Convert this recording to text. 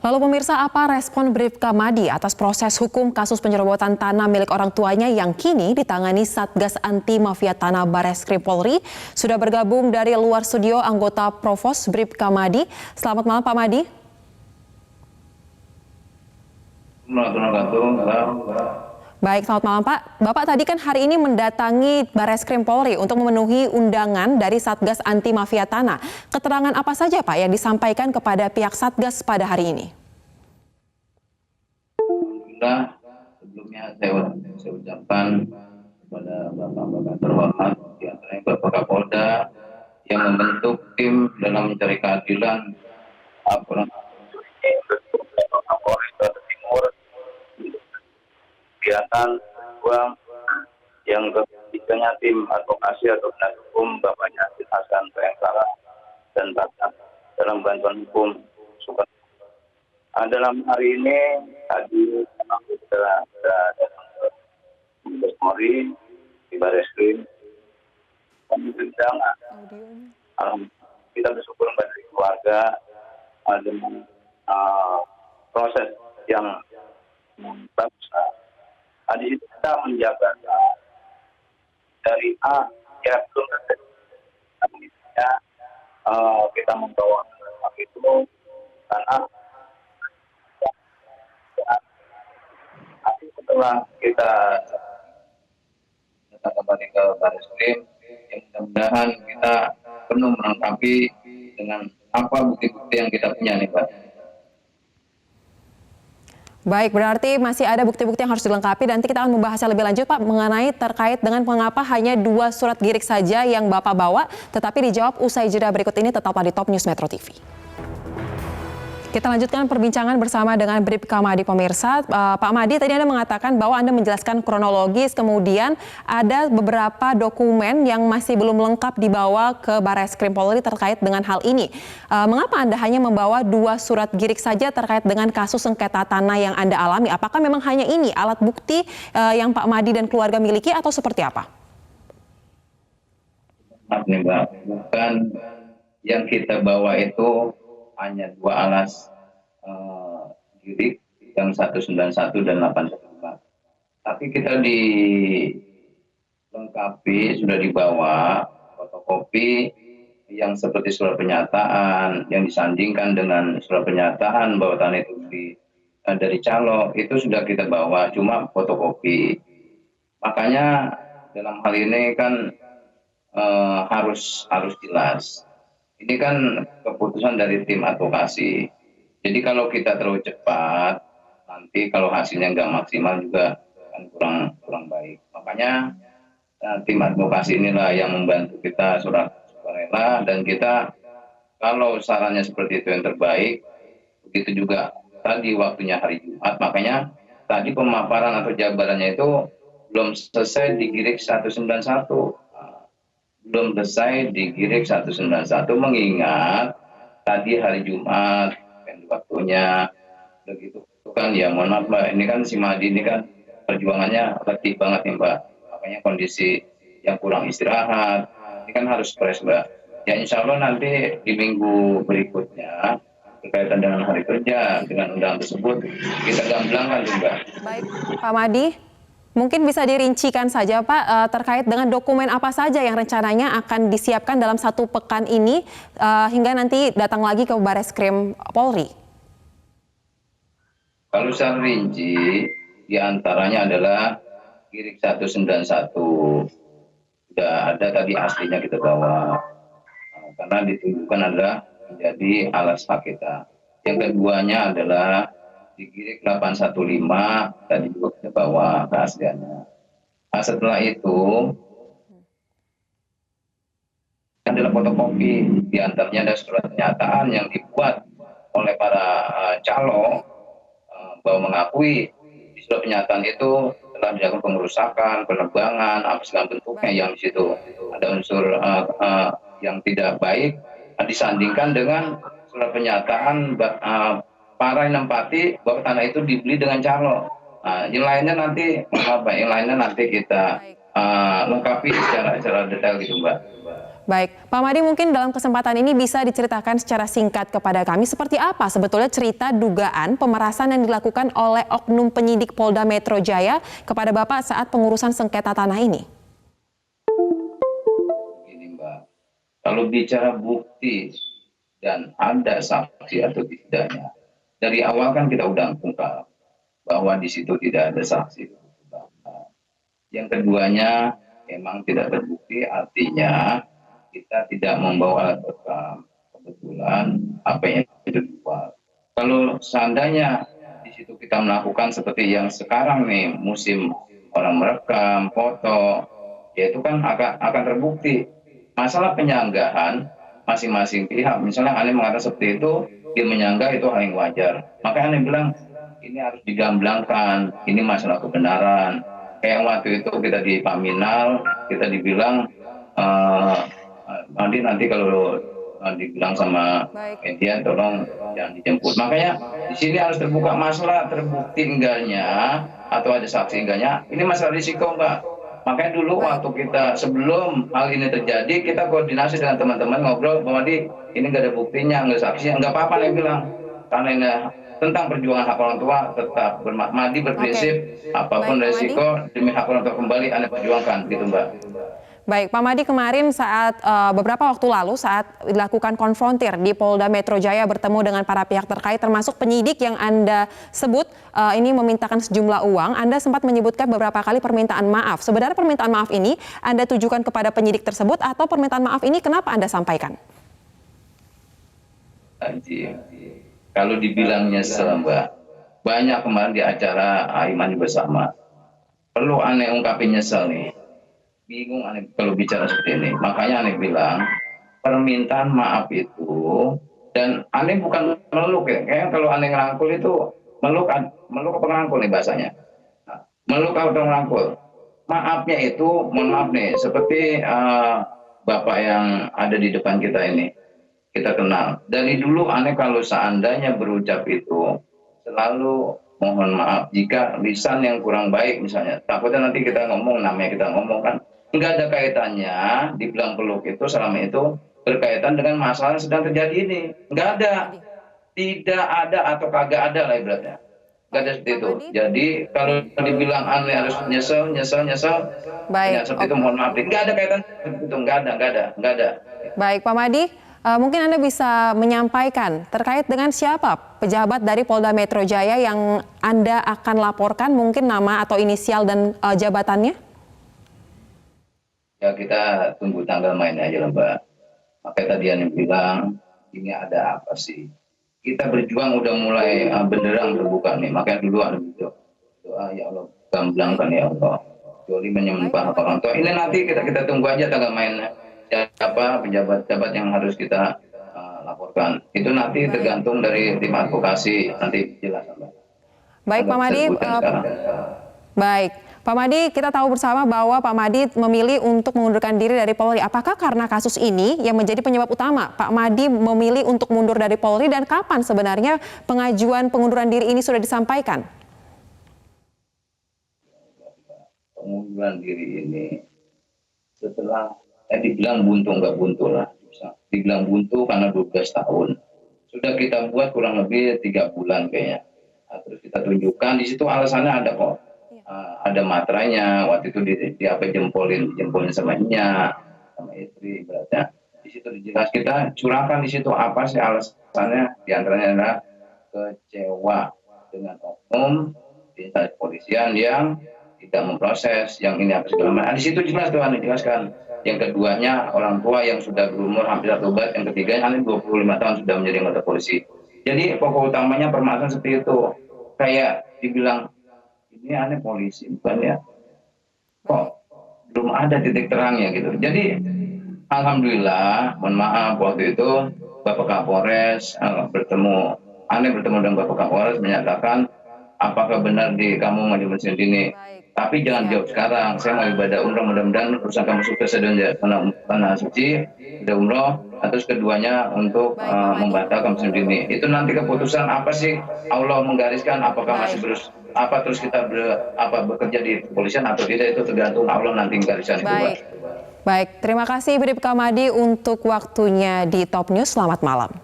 Lalu pemirsa, apa respon Bribka Madi atas proses hukum kasus penyerobotan tanah milik orang tuanya yang kini ditangani Satgas Anti Mafia Tanah Bareskrim Polri? Sudah bergabung dari luar studio anggota Provos Bribka Madi. Selamat malam Pak Madi. Baik, selamat malam Pak. Bapak tadi kan hari ini mendatangi Bareskrim Polri untuk memenuhi undangan dari Satgas Anti Mafia Tanah. Keterangan apa saja Pak yang disampaikan kepada pihak Satgas pada hari ini? Alhamdulillah, sebelumnya saya ucapkan kepada Bapak-Bapak terhormat, di antaranya Bapak Kapolda yang membentuk tim dalam mencari keadilan laporan Bapak Kapolda Timur, kegiatan uang yang ketiganya tim advokasi atau penasihat hukum Bapak Yasin Hasan Bayangkara dan Bapak dalam bantuan hukum suka. Dalam hari ini tadi kita datang ke Mabes Polri di Bareskrim undangan. Kita bersyukur dari keluarga dengan proses yang bagus. Di situ kita menjaga dari A ya belum kita membawa itu karena setelah kita datang kembali ke Bareskrim, mudah-mudahan kita penuh melengkapi dengan apa bukti-bukti yang kita punya nih Pak. Baik, berarti masih ada bukti-bukti yang harus dilengkapi. Nanti kita akan membahasnya lebih lanjut Pak mengenai terkait dengan mengapa hanya 2 surat girik saja yang Bapak bawa, tetapi dijawab usai jeda berikut ini. Tetaplah di Top News Metro TV. Kita lanjutkan perbincangan bersama dengan Bribka Madi pemirsa. Pak Madi, tadi Anda mengatakan bahwa Anda menjelaskan kronologis, kemudian ada beberapa dokumen yang masih belum lengkap dibawa ke Bareskrim Polri terkait dengan hal ini. Mengapa Anda hanya membawa 2 surat girik saja terkait dengan kasus sengketa tanah yang Anda alami? Apakah memang hanya ini alat bukti yang Pak Madi dan keluarga miliki atau seperti apa? Maaf nih Mbak, bukan yang kita bawa itu hanya 2 alas girik yang 191 dan 815. Tapi kita dilengkapi, sudah dibawa fotokopi yang seperti surat pernyataan yang disandingkan dengan surat pernyataan bahwa tanah itu dari calo, itu sudah kita bawa, cuma fotokopi. Makanya dalam hal ini kan harus jelas. Ini kan keputusan dari tim advokasi. Jadi kalau kita terlalu cepat, nanti kalau hasilnya nggak maksimal juga kan kurang baik. Makanya tim advokasi inilah yang membantu kita sukarela, dan kita kalau sarannya seperti itu yang terbaik, begitu juga tadi waktunya hari Jumat. Makanya tadi pemaparan atau jabarannya itu belum selesai di girik 191. Belum selesai di girik 191 mengingat tadi hari Jumat kan waktunya begitu kan ya. Mohon maaf Mbak, ini kan si Madi ini kan perjuangannya letih banget nih Mbak, makanya kondisi yang kurang istirahat ini kan harus fresh Mbak. Ya insya Allah nanti di minggu berikutnya berkaitan dengan hari kerja dengan undangan tersebut kita gamblangkan Mbak. Baik Pak Madi, mungkin bisa dirincikan saja Pak terkait dengan dokumen apa saja yang rencananya akan disiapkan dalam 1 pekan ini hingga nanti datang lagi ke Bareskrim Polri. Kalau secara rinci diantaranya adalah girik 191 sudah ada tadi aslinya kita bawa karena ditunjukkan adalah menjadi alas hak kita. Yang keduanya adalah di girik 815 tadi juga kita bawa keasliannya. Setelah itu adalah fotokopi, diantaranya ada surat pernyataan yang dibuat oleh para calo bahwa mengakui di surat pernyataan itu telah dilakukan pengerusakan, penebangan, apa segala bentuknya yang di situ ada unsur yang tidak baik, disandingkan dengan surat pernyataan para yang menempati bahwa tanah itu dibeli dengan calo. Yang lainnya nanti kita lengkapi secara detail gitu Mbak. Baik, Pak Madi mungkin dalam kesempatan ini bisa diceritakan secara singkat kepada kami seperti apa sebetulnya cerita dugaan pemerasan yang dilakukan oleh oknum penyidik Polda Metro Jaya kepada Bapak saat pengurusan sengketa tanah ini. Ini Mbak, kalau bicara bukti dan ada saksi atau tidaknya, dari awal kan kita udah ungkap bahwa di situ tidak ada saksi. Yang keduanya memang tidak terbukti, artinya kita tidak membawa alat rekam. Kebetulan apa yang itu dibuat. Kalau seandainya di situ kita melakukan seperti yang sekarang nih, musim orang merekam, foto, ya itu kan akan terbukti. Masalah penyanggahan masing-masing pihak, misalnya Ane mengatakan seperti itu, dia menyanggah itu hal yang wajar. Makanya Ane bilang ini harus digamblangkan, ini masalah kebenaran. Kayak waktu itu kita di Paminal, kita dibilang nanti kalau dibilang sama media tolong jangan dijemput. Makanya di sini harus terbuka masalah terbukti enggaknya atau ada saksi enggaknya. Ini masalah risiko Mbak. Makanya dulu waktu kita sebelum hal ini terjadi kita koordinasi dengan teman-teman ngobrol bahwa ini nggak ada buktinya, nggak saksinya, nggak apa-apa dia bilang. Karena ini tentang perjuangan hak orang tua tetap Madi berprinsip apapun resiko demi hak orang tua kembali Anda perjuangkan gitu Mbak. Baik, Pak Madi kemarin saat beberapa waktu lalu saat dilakukan konfrontir di Polda Metro Jaya bertemu dengan para pihak terkait termasuk penyidik yang Anda sebut ini memintakan sejumlah uang, Anda sempat menyebutkan beberapa kali permintaan maaf. Sebenarnya permintaan maaf ini Anda tujukan kepada penyidik tersebut atau permintaan maaf ini kenapa Anda sampaikan? Kalau dibilang nyesel Mbak, banyak kemarin di acara Imani Bersama. Perlu Ane ungkapin nyesel nih. Bingung Ane kalau bicara seperti ini. Makanya Ane bilang permintaan maaf itu, dan Ane bukan meluk ya. Kayaknya kalau Ane ngerangkul itu meluk apa ngerangkul nih bahasanya. Nah, meluk atau ngerangkul. Maafnya itu, mohon maaf nih, seperti Bapak yang ada di depan kita ini. Kita kenal. Dari dulu Ane kalau seandainya berucap itu selalu mohon maaf jika lisan yang kurang baik misalnya. Takutnya nanti kita ngomong, namanya kita ngomong kan. Nggak ada kaitannya, dibilang peluk itu selama itu berkaitan dengan masalah yang sedang terjadi ini. Nggak ada. Tidak ada atau kagak ada lah ibaratnya. Nggak ada seperti itu. Jadi kalau dibilang Ane harus nyesel. Baik. Ya, seperti itu mohon maaf. Nggak ada kaitan itu. Nggak ada. Baik, Pak Madi. Mungkin Anda bisa menyampaikan terkait dengan siapa pejabat dari Polda Metro Jaya yang Anda akan laporkan, mungkin nama atau inisial dan jabatannya? Ya kita tunggu tanggal mainnya aja lah Mbak. Makanya tadi yang bilang ini ada apa sih? Kita berjuang udah mulai benderang terbuka nih. Makanya dulu ada doa ya Allah gamblangkan ya Allah. Joli menyembah orang tua. Ini nanti kita tunggu aja tanggal mainnya. Siapa pejabat-pejabat yang harus kita laporkan. Itu nanti tergantung dari tim advokasi, nanti jelas. Baik Pak Madi, baik Pak Madi, kita tahu bersama bahwa Pak Madi memilih untuk mengundurkan diri dari Polri. Apakah karena kasus ini yang menjadi penyebab utama Pak Madi memilih untuk mundur dari Polri dan kapan sebenarnya pengajuan pengunduran diri ini sudah disampaikan? Pengunduran diri ini setelah dibilang buntu nggak buntu lah, dibilang buntu karena 12 tahun sudah kita buat kurang lebih 3 bulan kayaknya. Terus kita tunjukkan di situ alasannya ada kok, ada materainya waktu itu di apa jempolin sama istri beratnya. Di situ dijelas kita curahkan di situ apa sih alasannya, diantaranya adalah kecewa dengan oknum di instansi kepolisian yang tidak memproses yang ini apa segala macam. Di situ jelas Tuhan dijelaskan. Yang keduanya orang tua yang sudah berumur hampir 1 abad, yang ketiganya 25 tahun sudah menjadi anggota polisi. Jadi pokok utamanya permasalahan seperti itu. Kayak dibilang ini aneh polisi bukan ya? Kok belum ada titik terangnya gitu. Jadi alhamdulillah, mohon maaf waktu itu Bapak Kapolres bertemu dengan Bapak Kapolres menyatakan apakah benar kamu maju mesin ini. Tapi jangan jawab sekarang. Saya mau ibadah umroh, mudah-mudahan urusan kamu sukses dan tanah suci, ibadah umroh. Terus keduanya untuk membatalkan musim dini. Itu nanti keputusan apa sih Allah menggariskan? Apakah masih terus kita bekerja di kepolisian atau tidak, itu tergantung Allah nanti menggariskan itu. Baik, terima kasih Bribka Madi untuk waktunya di Top News. Selamat malam.